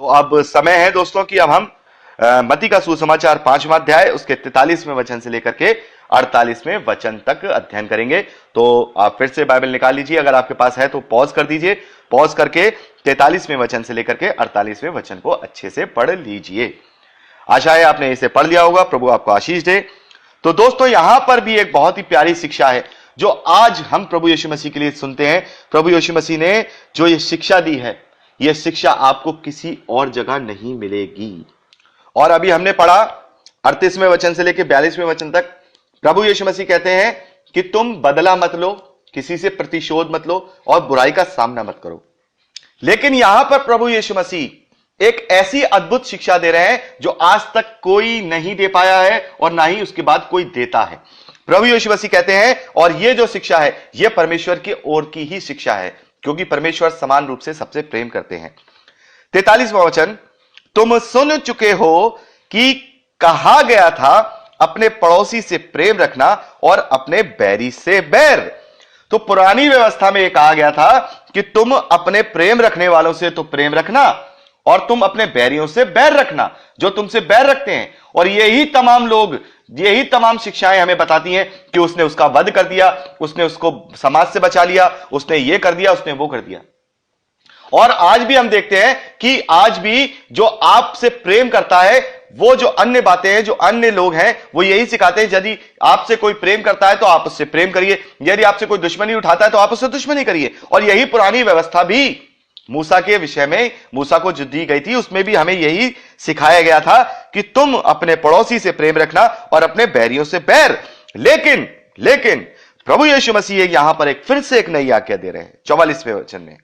तो अब समय है दोस्तों कि अब हम मत्ती का सुसमाचार 5वां अध्याय उसके 43वें वचन से लेकर के 48वें वचन तक अध्ययन करेंगे। तो आप फिर से बाइबल निकाल लीजिए, अगर आपके पास है तो पॉज कर दीजिए, पॉज करके 43वें वचन से लेकर के 48वें वचन को अच्छे से पढ़ लीजिए। आशा है आपने इसे पढ़ लिया होगा। प्रभु आपको आशीष दे। तो दोस्तों यहां पर भी एक बहुत ही प्यारी शिक्षा है जो आज हम प्रभु यीशु मसीह के लिए सुनते हैं। प्रभु यीशु मसीह ने जो ये शिक्षा दी है, यह शिक्षा आपको किसी और जगह नहीं मिलेगी। और अभी हमने पढ़ा 38वें वचन से लेकर 42वें वचन तक, प्रभु यीशु मसीह कहते हैं कि तुम बदला मत लो, किसी से प्रतिशोध मत लो और बुराई का सामना मत करो। लेकिन यहां पर प्रभु यीशु मसीह एक ऐसी अद्भुत शिक्षा दे रहे हैं जो आज तक कोई नहीं दे पाया है और ना ही उसके बाद कोई देता है। प्रभु यीशु मसीह कहते हैं, और यह जो शिक्षा है यह परमेश्वर की ओर की ही शिक्षा है, क्योंकि परमेश्वर समान रूप से सबसे प्रेम करते हैं। 43वां वचन, तुम सुन चुके हो कि कहा गया था अपने पड़ोसी से प्रेम रखना और अपने बैरी से बैर। तो पुरानी व्यवस्था में यह कहा गया था कि तुम अपने प्रेम रखने वालों से तो प्रेम रखना और तुम अपने बैरियों से बैर रखना, जो तुमसे बैर रखते हैं। और यही तमाम लोग, यही तमाम शिक्षाएं हमें बताती हैं कि उसने उसका वध कर दिया, उसने उसको समाज से बचा लिया, उसने ये कर दिया, उसने वो कर दिया। और आज भी हम देखते हैं कि आज भी जो आपसे प्रेम करता है, वो जो अन्य बातें हैं, जो अन्य लोग हैं, वो यही सिखाते हैं यदि आपसे कोई प्रेम करता है तो आप उससे प्रेम करिए, यदि आपसे कोई दुश्मनी उठाता है तो आप उससे दुश्मनी करिए। और यही पुरानी व्यवस्था भी मूसा के विषय में, मूसा को जो दी गई थी, उसमें भी हमें यही सिखाया गया था कि तुम अपने पड़ोसी से प्रेम रखना और अपने बैरियों से बैर। लेकिन प्रभु यीशु मसीह यहां पर फिर से एक नई आज्ञा दे रहे हैं 44वें वचन में,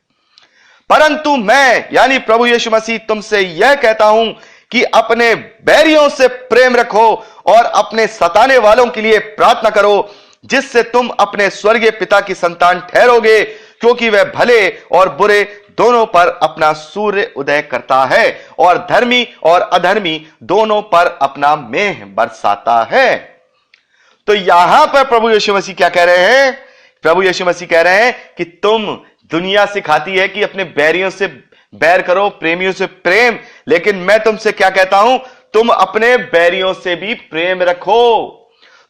परंतु मैं यानी प्रभु यीशु मसीह तुमसे यह कहता हूं कि अपने बैरियों से प्रेम रखो और अपने सताने वालों के लिए प्रार्थना करो, जिससे तुम अपने स्वर्गीय पिता की संतान ठहरोगे, क्योंकि वह भले और बुरे दोनों पर अपना सूर्य उदय करता है और धर्मी और अधर्मी दोनों पर अपना मेह बरसाता है। तो यहां पर प्रभु यीशु मसीह क्या कह रहे हैं? प्रभु यीशु मसीह कह रहे हैं कि तुम, दुनिया सिखाती है कि अपने बैरियों से बैर करो, प्रेमियों से प्रेम, लेकिन मैं तुमसे क्या कहता हूं, तुम अपने बैरियों से भी प्रेम रखो,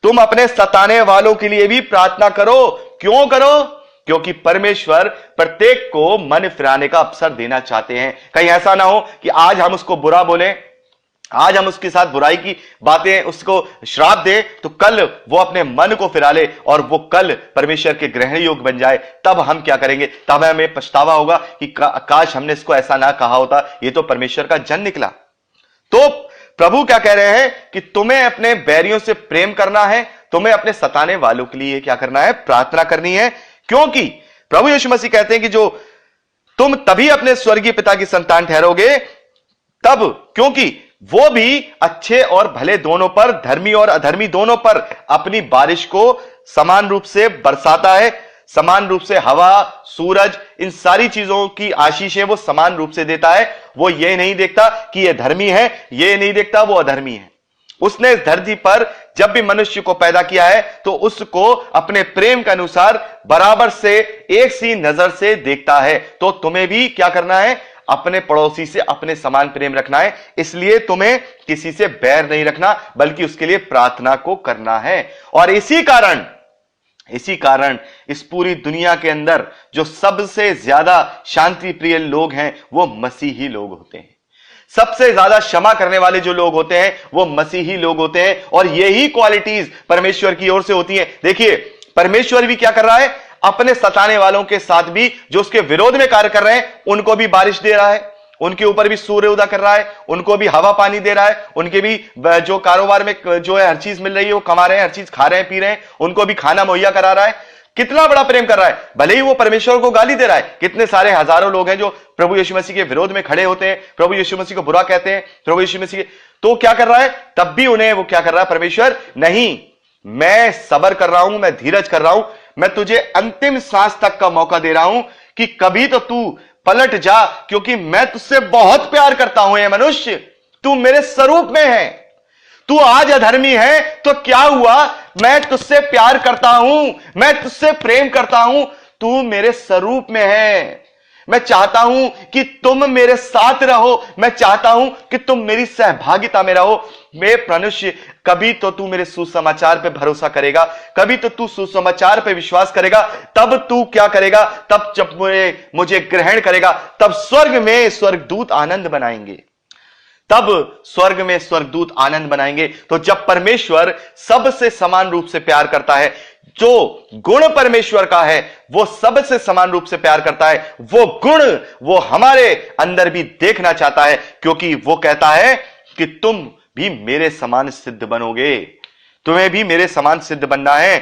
तुम अपने सताने वालों के लिए भी प्रार्थना करो। क्यों करो? क्योंकि परमेश्वर प्रत्येक को मन फिराने का अवसर देना चाहते हैं। कहीं ऐसा ना हो कि आज हम उसको बुरा बोलें, आज हम उसके साथ बुराई की बातें, उसको श्राप दे, तो कल वो अपने मन को फिरा ले और वो कल परमेश्वर के ग्रहण योग्य बन जाए। तब हम क्या करेंगे? तब हमें पछतावा होगा कि काश हमने इसको ऐसा ना कहा होता, ये तो परमेश्वर का जन निकला। तो प्रभु क्या कह रहे हैं कि तुम्हें अपने बैरियों से प्रेम करना है, तुम्हें अपने सताने वालों के लिए क्या करना है? प्रार्थना करनी है। क्योंकि प्रभु यीशु मसीह कहते हैं कि जो तुम तभी अपने स्वर्गीय पिता की संतान ठहरोगे तब, क्योंकि वो भी अच्छे और भले दोनों पर, धर्मी और अधर्मी दोनों पर अपनी बारिश को समान रूप से बरसाता है, समान रूप से हवा, सूरज, इन सारी चीजों की आशीष है वो समान रूप से देता है। वो ये नहीं देखता कि ये धर्मी है, ये नहीं देखता वो अधर्मी है। उसने इस धरती पर जब भी मनुष्य को पैदा किया है तो उसको अपने प्रेम के अनुसार बराबर से एक सी नजर से देखता है। तो तुम्हें भी क्या करना है? अपने पड़ोसी से अपने समान प्रेम रखना है। इसलिए तुम्हें किसी से बैर नहीं रखना, बल्कि उसके लिए प्रार्थना को करना है। और इसी कारण इस पूरी दुनिया के अंदर जो सबसे ज्यादा शांति प्रिय लोग हैं वो मसीही लोग होते हैं। सबसे ज्यादा क्षमा करने वाले जो लोग होते हैं वो मसीही लोग होते हैं। और यही क्वालिटीज परमेश्वर की ओर से होती हैं। देखिए, परमेश्वर भी क्या कर रहा है? अपने सताने वालों के साथ भी, जो उसके विरोध में कार्य कर रहे हैं, उनको भी बारिश दे रहा है, उनके ऊपर भी सूर्य उदय कर रहा है, उनको भी हवा पानी दे रहा है, उनके भी जो कारोबार में जो है हर चीज मिल रही है वो कमा रहे हैं, हर चीज खा रहे हैं, पी रहे हैं, उनको भी खाना मुहैया करा रहा है। कितना बड़ा प्रेम कर रहा है। भले ही वो परमेश्वर को गाली दे रहा है। कितने सारे हजारों लोग हैं जो प्रभु यीशु मसीह के विरोध में खड़े होते हैं, प्रभु यीशु मसीह को बुरा कहते हैं, प्रभु यीशु मसीह के, तो क्या कर रहा है? तब भी उन्हें वो क्या कर रहा है? परमेश्वर, नहीं, मैं सब्र कर रहा हूं, मैं धीरज कर रहा हूं, मैं तुझे अंतिम सांस तक का मौका दे रहा हूं कि कभी तो तू पलट जा, क्योंकि मैं तुझसे बहुत प्यार करता हूं। ये मनुष्य, तू मेरे स्वरूप में है, तू आज अधर्मी है तो क्या हुआ? मैं तुझसे प्यार करता हूं, मैं तुझसे प्रेम करता हूं, तू मेरे स्वरूप में है, मैं चाहता हूं कि तुम मेरे साथ रहो, मैं चाहता हूं कि तुम मेरी सहभागिता में रहो। मैं मनुष्य, कभी तो तू मेरे सुसमाचार पे भरोसा करेगा, कभी तो तू सुसमाचार पे विश्वास करेगा, तब तू क्या करेगा, तब जब मुझे ग्रहण करेगा, तब स्वर्ग में स्वर्गदूत आनंद बनाएंगे, तब स्वर्ग में स्वर्गदूत आनंद बनाएंगे। तो जब परमेश्वर सबसे समान रूप से प्यार करता है, जो गुण परमेश्वर का है वो सबसे समान रूप से प्यार करता है, वो गुण वो हमारे अंदर भी देखना चाहता है, क्योंकि वो कहता है कि तुम भी मेरे समान सिद्ध बनोगे, तुम्हें भी मेरे समान सिद्ध बनना है।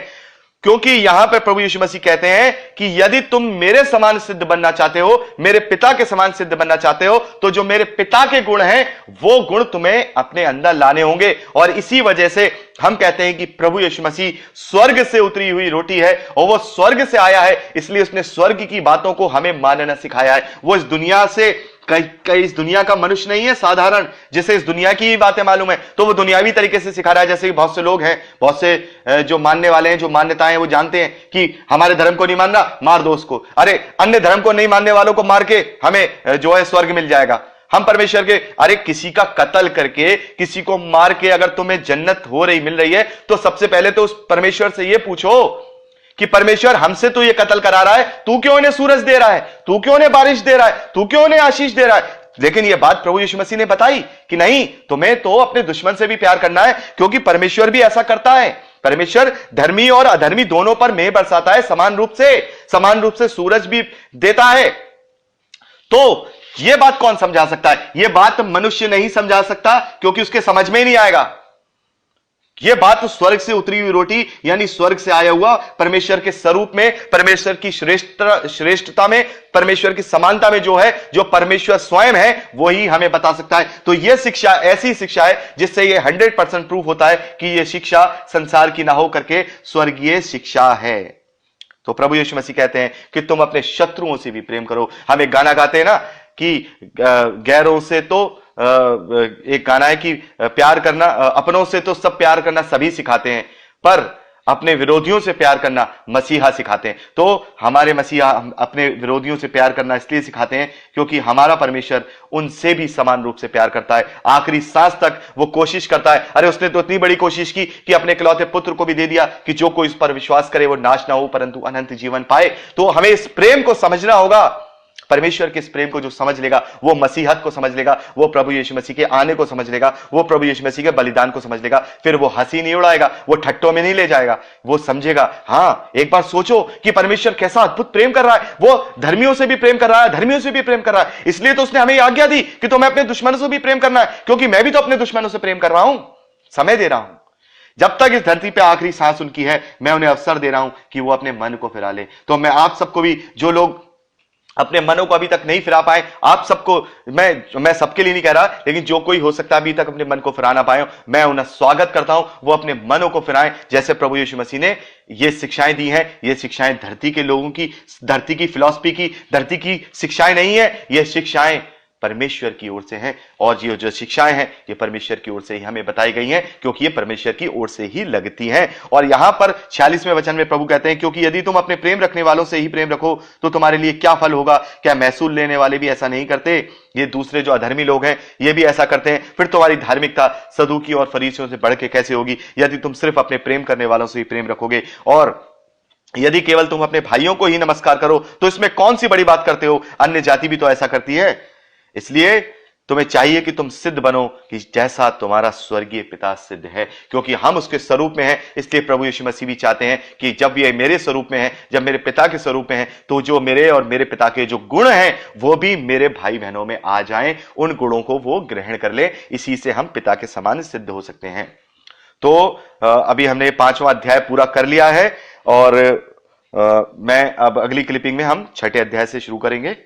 क्योंकि यहां पर प्रभु यीशु मसीह कहते हैं कि यदि तुम मेरे समान सिद्ध बनना चाहते हो, मेरे पिता के समान सिद्ध बनना चाहते हो, तो जो मेरे पिता के गुण हैं वो गुण तुम्हें अपने अंदर लाने होंगे। और इसी वजह से हम कहते हैं कि प्रभु यीशु मसीह स्वर्ग से उतरी हुई रोटी है, और वो स्वर्ग से आया है, इसलिए उसने स्वर्ग की बातों को हमें मानना सिखाया है। वो इस दुनिया से कई इस दुनिया का मनुष्य नहीं है साधारण, जिसे इस दुनिया की ही बातें मालूम है, तो वो दुनियावी तरीके से सिखा रहा है। जैसे कि बहुत से लोग हैं, बहुत से जो मानने वाले हैं, जो मान्यताएं हैं, वो जानते हैं कि हमारे धर्म को नहीं मानना, मार दो उसको। अरे अन्य धर्म को नहीं मानने वालों को मार के हमें जो है स्वर्ग मिल जाएगा, हम परमेश्वर के। अरे किसी का कत्ल करके, किसी को मार के अगर तुम्हें जन्नत हो रही मिल रही है, तो सबसे पहले तो उस परमेश्वर से यह पूछो कि परमेश्वर हमसे तो ये कत्ल करा रहा है, तू क्यों उन्हें सूरज दे रहा है, तू क्यों उन्हें बारिश दे रहा है, तू क्यों उन्हें आशीष दे रहा है। लेकिन ये बात प्रभु यीशु मसीह ने बताई कि नहीं, तुम्हें तो अपने दुश्मन से भी प्यार करना है, क्योंकि परमेश्वर भी ऐसा करता है। परमेश्वर धर्मी और अधर्मी दोनों पर मेघ बरसाता है, समान रूप से सूरज भी देता है। तो यह बात कौन समझा सकता है? यह बात मनुष्य नहीं समझा सकता, क्योंकि उसके समझ में ही नहीं आएगा। यह बात स्वर्ग से उतरी हुई रोटी, यानी स्वर्ग से आया हुआ परमेश्वर के स्वरूप में, परमेश्वर की श्रेष्ठता में, परमेश्वर की समानता में जो है, जो परमेश्वर स्वयं है, वही हमें बता सकता है। तो यह शिक्षा ऐसी शिक्षा है जिससे यह 100% प्रूफ होता है कि यह शिक्षा संसार की ना हो करके स्वर्गीय शिक्षा है। तो प्रभु यीशु मसीह कहते हैं कि तुम अपने शत्रुओं से भी प्रेम करो। हम एक गाना गाते हैं ना कि गैरों से तो एक गाना है कि प्यार करना, अपनों से तो सब प्यार करना सभी सिखाते हैं, पर अपने विरोधियों से प्यार करना मसीहा सिखाते हैं। तो हमारे मसीहा अपने विरोधियों से प्यार करना इसलिए सिखाते हैं क्योंकि हमारा परमेश्वर उनसे भी समान रूप से प्यार करता है। आखिरी सांस तक वो कोशिश करता है। अरे उसने तो इतनी बड़ी कोशिश की कि अपने इकलौते पुत्र को भी दे दिया कि जो कोई इस पर विश्वास करे वो नाश ना हो परंतु अनंत जीवन पाए। तो हमें इस प्रेम को समझना होगा। परमेश्वर के इस प्रेम को जो समझ लेगा वो मसीहत को समझ लेगा, वो प्रभु यीशु मसीह के आने को समझ लेगा, वो प्रभु यीशु मसीह के बलिदान को समझ लेगा। फिर वो हंसी नहीं उड़ाएगा, वो ठट्टों में नहीं ले जाएगा, वो समझेगा हाँ एक बार सोचो कि परमेश्वर कैसा अद्भुत प्रेम कर रहा है। वो धर्मियों से भी प्रेम कर रहा है, धर्मियों से भी प्रेम कर रहा है। इसलिए तो उसने हमें आज्ञा दी कि तुम्हें अपने दुश्मनों से भी प्रेम करना है, क्योंकि मैं भी तो अपने दुश्मनों से प्रेम कर रहा हूं, समय दे रहा हूं। जब तक इस धरती पे आखिरी सांस उनकी है, मैं उन्हें अवसर दे रहा हूं कि वो अपने मन को फिरा ले। तो मैं आप सबको भी, जो लोग अपने मनों को अभी तक नहीं फिरा पाए, आप सबको, मैं सबके लिए नहीं कह रहा, लेकिन जो कोई हो सकता है अभी तक अपने मन को फिराना पाए, मैं उन्हें स्वागत करता हूं, वो अपने मनों को फिराएं। जैसे प्रभु यीशु मसीह ने ये शिक्षाएं दी हैं, ये शिक्षाएं धरती के लोगों की, धरती की फिलॉसफी की, धरती की शिक्षाएं नहीं है, ये शिक्षाएं परमेश्वर की ओर से हैं। और ये जो शिक्षाएं हैं ये परमेश्वर की ओर से ही हमें बताई गई हैं, क्योंकि ये परमेश्वर की ओर से ही लगती हैं। और यहां पर 46वें वचन में प्रभु कहते हैं, क्योंकि यदि तुम अपने प्रेम रखने वालों से ही प्रेम रखो तो तुम्हारे लिए क्या फल होगा? क्या महसूल लेने वाले भी ऐसा नहीं करते? ये दूसरे जो अधर्मी लोग हैं ये भी ऐसा करते हैं। फिर तुम्हारी धार्मिकता सदूकी और फरीसियों से बढ़ के कैसे होगी, यदि तुम सिर्फ अपने प्रेम करने वालों से ही प्रेम रखोगे? और यदि केवल तुम अपने भाइयों को ही नमस्कार करो तो इसमें कौन सी बड़ी बात करते हो? अन्य जाति भी तो ऐसा करती है। इसलिए तुम्हें चाहिए कि तुम सिद्ध बनो कि जैसा तुम्हारा स्वर्गीय पिता सिद्ध है, क्योंकि हम उसके स्वरूप में हैं। इसलिए प्रभु यीशु मसीह भी चाहते हैं कि जब ये मेरे स्वरूप में है, जब मेरे पिता के स्वरूप में है, तो जो मेरे और मेरे पिता के जो गुण हैं वो भी मेरे भाई बहनों में आ जाएं, उन गुणों को वो ग्रहण कर ले। इसी से हम पिता के समान सिद्ध हो सकते हैं। तो अभी हमने 5वां अध्याय पूरा कर लिया है और मैं अब अगली क्लिपिंग में हम 6ठे अध्याय से शुरू करेंगे।